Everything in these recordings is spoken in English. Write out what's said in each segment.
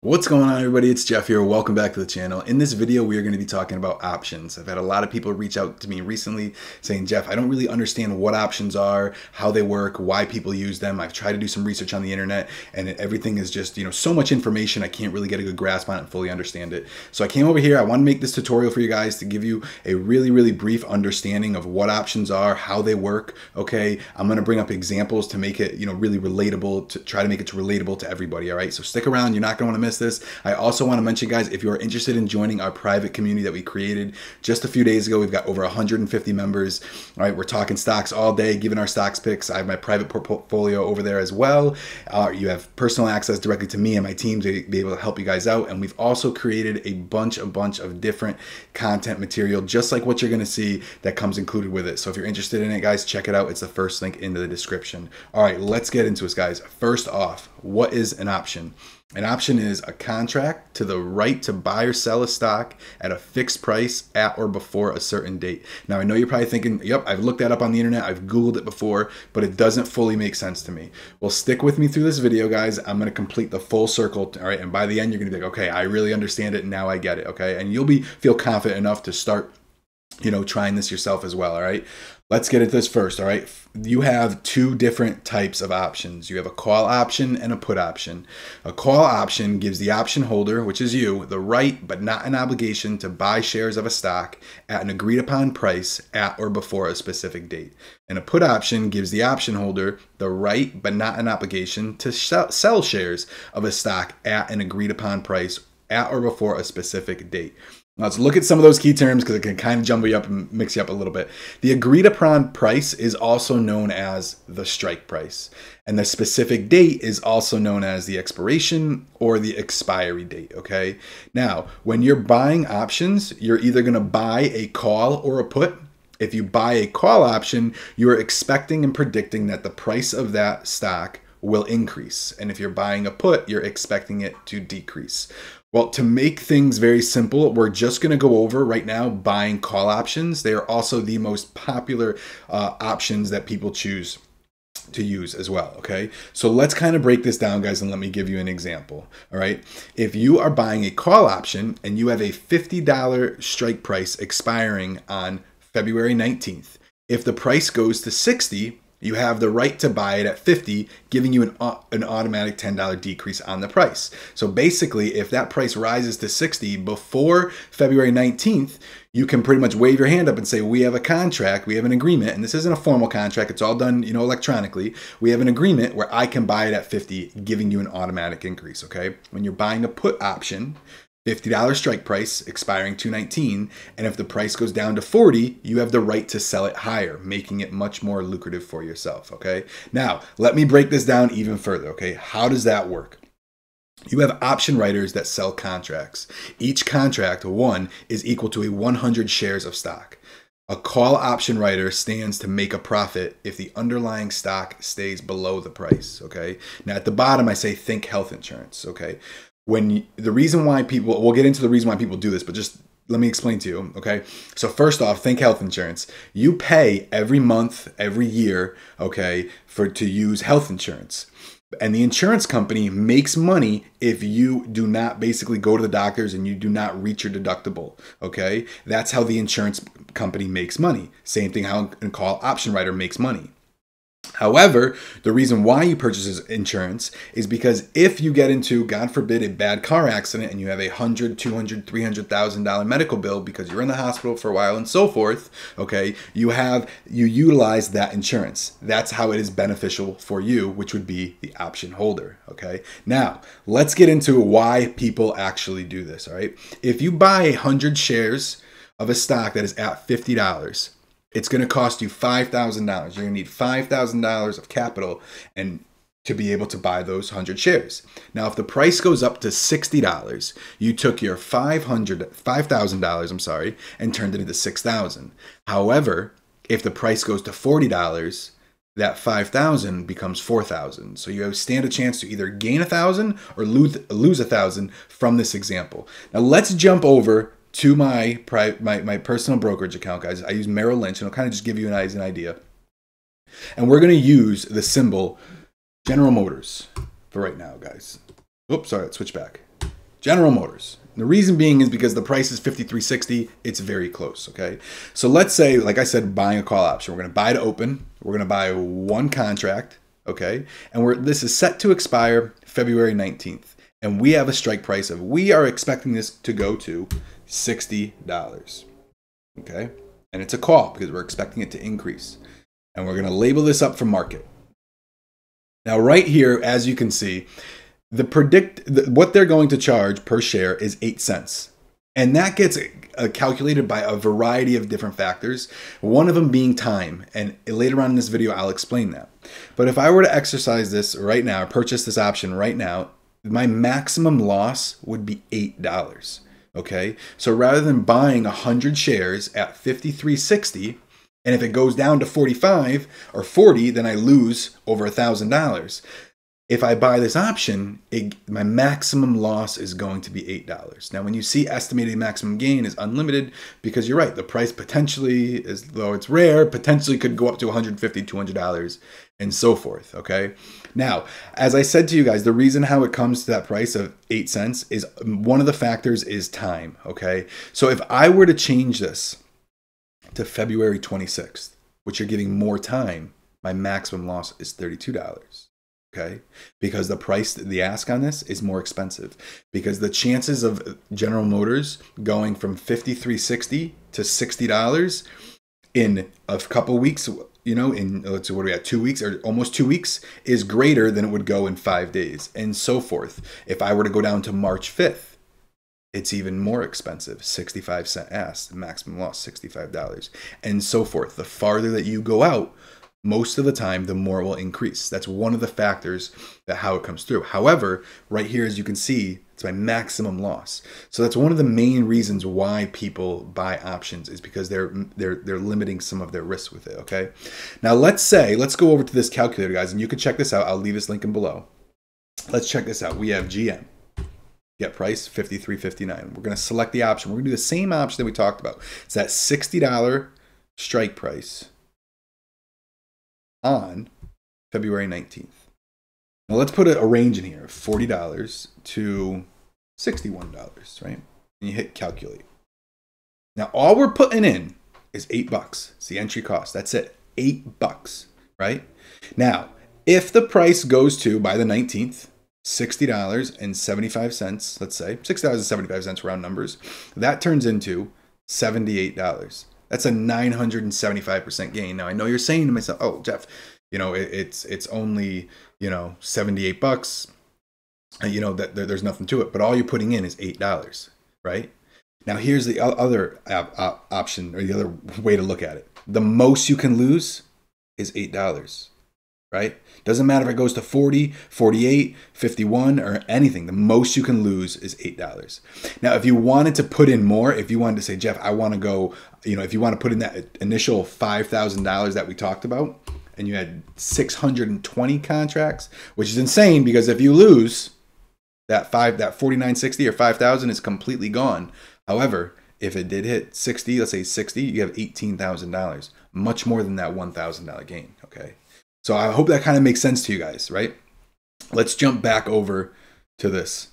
What's going on, everybody? It's Jeff here. Welcome back to the channel. In this video, we are going to be talking about options. I've had a lot of people reach out to me recently saying, Jeff, I don't really understand what options are, how they work, why people use them. I've tried to do some research on the internet and everything is just, so much information. I can't really get a good grasp on it and fully understand it. So I came over here. I want to make this tutorial for you guys to give you a really brief understanding of what options are, how they work. Okay. I'm going to bring up examples to make it, really relatable, to try to make it relatable to everybody. All right. So stick around. You're not going to want to miss this. I also want to mention, guys, if you're interested in joining our private community that we created just a few days ago, we've got over 150 members. All right, we're talking stocks all day, giving our stocks picks. I have my private portfolio over there as well. You have personal access directly to me and my team to be able to help you guys out. And we've also created a bunch of different content material, just like what you're going to see that comes included with it. So if you're interested in it, guys, check it out. It's the first link in the description. All right, let's get into this, guys. First off, what is an option? An option is a contract to the right to buy or sell a stock at a fixed price at or before a certain date. Now, I know you're probably thinking, yep, I've looked that up on the internet, I've Googled it before, but it doesn't fully make sense to me. Well, stick with me through this video, guys. I'm going to complete the full circle, all right? And by the end, you're going to be like, okay, I really understand it, now I get it, okay? And you'll feel confident enough to start, trying this yourself as well, all right? Let's get at this first, all right? You have two different types of options. You have a call option and a put option. A call option gives the option holder, which is you, the right but not an obligation to buy shares of a stock at an agreed upon price at or before a specific date. And a put option gives the option holder the right but not an obligation to sell shares of a stock at an agreed upon price at or before a specific date. Now let's look at some of those key terms because it can kind of jumble you up and mix you up a little bit. The agreed upon price is also known as the strike price. And the specific date is also known as the expiration or the expiry date, okay? Now, when you're buying options, you're either going to buy a call or a put. If you buy a call option, you're expecting and predicting that the price of that stock will increase. And if you're buying a put, you're expecting it to decrease. Well, to make things very simple, we're just going to go over right now buying call options. They are also the most popular options that people choose to use as well, okay? So let's kind of break this down, guys, and let me give you an example, all right? If you are buying a call option and you have a $50 strike price expiring on February 19th, if the price goes to 60, you have the right to buy it at 50, giving you an automatic $10 decrease on the price. So basically, if that price rises to 60 before February 19th, you can pretty much wave your hand up and say, we have a contract, we have an agreement, and this isn't a formal contract, it's all done, electronically. We have an agreement where I can buy it at 50, giving you an automatic increase, okay? When you're buying a put option, $50 strike price expiring 2/19, and if the price goes down to 40, you have the right to sell it higher, making it much more lucrative for yourself, okay? Now, let me break this down even further, okay? How does that work? You have option writers that sell contracts. Each contract, one, is equal to 100 shares of stock. A call option writer stands to make a profit if the underlying stock stays below the price, okay? Now, at the bottom, I say think health insurance, okay? The reason why people, we'll get into the reason why people do this, but just let me explain to you, okay? So first off, think health insurance. You pay every month, every year, okay, to use health insurance. And the insurance company makes money if you do not basically go to the doctors and you do not reach your deductible, okay? That's how the insurance company makes money. Same thing how a call option writer makes money. However, the reason why you purchase insurance is because if you get into, God forbid, a bad car accident and you have a $100,000, $200,000, $300,000 medical bill because you're in the hospital for a while and so forth, okay, you utilize that insurance. That's how it is beneficial for you, which would be the option holder, okay? Now, let's get into why people actually do this, all right? If you buy 100 shares of a stock that is at $50, it's going to cost you $5,000. You're going to need $5,000 of capital and to be able to buy those 100 shares. Now, if the price goes up to $60, you took your $5,000, and turned it into $6,000. However, if the price goes to $40, that $5,000 becomes $4,000. So you stand a chance to either gain $1,000 or lose $1,000 from this example. Now, let's jump over to my personal brokerage account, guys. I use Merrill Lynch, and I'll kind of just give you an idea. And we're going to use the symbol General Motors for right now, guys. Oops, sorry, let's switch back. General Motors. The reason being is because the price is $53.60. It's very close, okay? So let's say, like I said, buying a call option. We're going to buy to open. We're going to buy one contract, okay? And this is set to expire February 19th. And we have a strike price of, we are expecting this to go to $60, okay? And it's a call because we're expecting it to increase. And we're going to label this up for market. Now, right here, as you can see, what they're going to charge per share is 8 cents. And that gets calculated by a variety of different factors, one of them being time. And later on in this video, I'll explain that. But if I were to exercise this right now, purchase this option right now, my maximum loss would be $8. Okay, so rather than buying 100 shares at $53.60, and if it goes down to 45 or 40, then I lose over $1,000. If I buy this option, my maximum loss is going to be $8. Now, when you see estimated maximum gain is unlimited, because you're right, the price potentially, as though it's rare, potentially could go up to $150, $200, and so forth, okay? Now, as I said to you guys, the reason how it comes to that price of 8 cents is one of the factors is time, okay? So if I were to change this to February 26th, which you're giving more time, my maximum loss is $32. Okay, because the price, the ask on this is more expensive, because the chances of General Motors going from $53.60 to $60 in a couple weeks, you know, in, let's see, what are we at, 2 weeks or almost 2 weeks, is greater than it would go in 5 days, and so forth. If I were to go down to March 5th, it's even more expensive, 65-cent ask, the maximum loss $65, and so forth. The farther that you go out, most of the time, the more it will increase. That's one of the factors that how it comes through. However, right here, as you can see, it's my maximum loss. So that's one of the main reasons why people buy options, is because they're limiting some of their risk with it, okay? Now, let's go over to this calculator, guys, and you can check this out. I'll leave this link in below. Let's check this out. We have GM. Get price $53.59. We're going to select the option. We're going to do the same option that we talked about. It's that $60 strike price on February 19th. Now let's put a range in here, $40 to $61, right? And you hit calculate. Now all we're putting in is $8. It's the entry cost. That's it, $8, right? Now, if the price goes to, by the 19th, $60.75, let's say, $6.75 round numbers, that turns into $78. That's a 975% gain. Now, I know you're saying to myself, oh, Jeff, you know, it's only, you know, $78. You know, that there's nothing to it. But all you're putting in is $8, right? Now, here's the other option, or the other way to look at it. The most you can lose is $8, right? Doesn't matter if it goes to 40, 48, 51, or anything. The most you can lose is $8. Now, if you wanted to put in more, if you wanted to say, Jeff, I want to go, you know, if you want to put in that initial $5,000 that we talked about, and you had 620 contracts, which is insane, because if you lose that $49.60 or $5,000 is completely gone. However, if it did hit 60, let's say 60, you have $18,000, much more than that $1,000 gain, okay? So I hope that kind of makes sense to you guys, right? Let's jump back over to this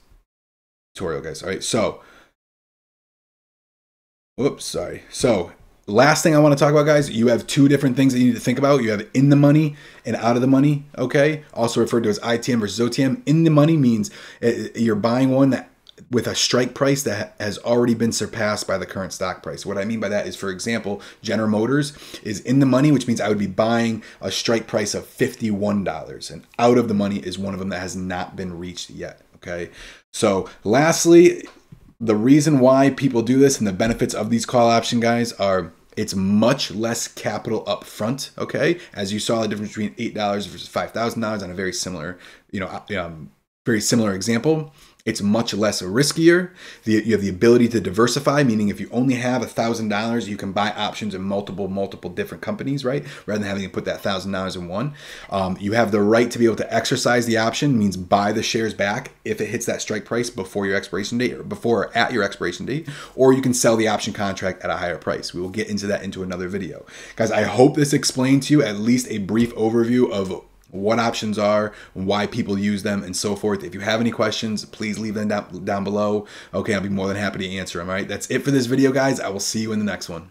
tutorial, guys. All right, so, whoops, sorry. So last thing I want to talk about, guys, you have two different things that you need to think about. You have in the money and out of the money, okay? Also referred to as ITM versus OTM. In the money means you're buying one that with a strike price that has already been surpassed by the current stock price. What I mean by that is, for example, General Motors is in the money, which means I would be buying a strike price of $51, and out of the money is one of them that has not been reached yet, okay? So lastly, the reason why people do this and the benefits of these call option, guys, are it's much less capital up front, okay? As you saw the difference between $8 versus $5,000 on a very similar, you know, very similar example. It's much less riskier. You have the ability to diversify, meaning if you only have $1,000, you can buy options in multiple different companies, right? Rather than having to put that $1,000 in one. You have the right to be able to exercise the option, means buy the shares back if it hits that strike price before your expiration date, or before or at your expiration date, or you can sell the option contract at a higher price. We will get into that into another video. Guys, I hope this explained to you at least a brief overview of what options are, why people use them, and so forth. If you have any questions, please leave them down below. Okay, I'll be more than happy to answer them. All right, that's it for this video, guys. I will see you in the next one.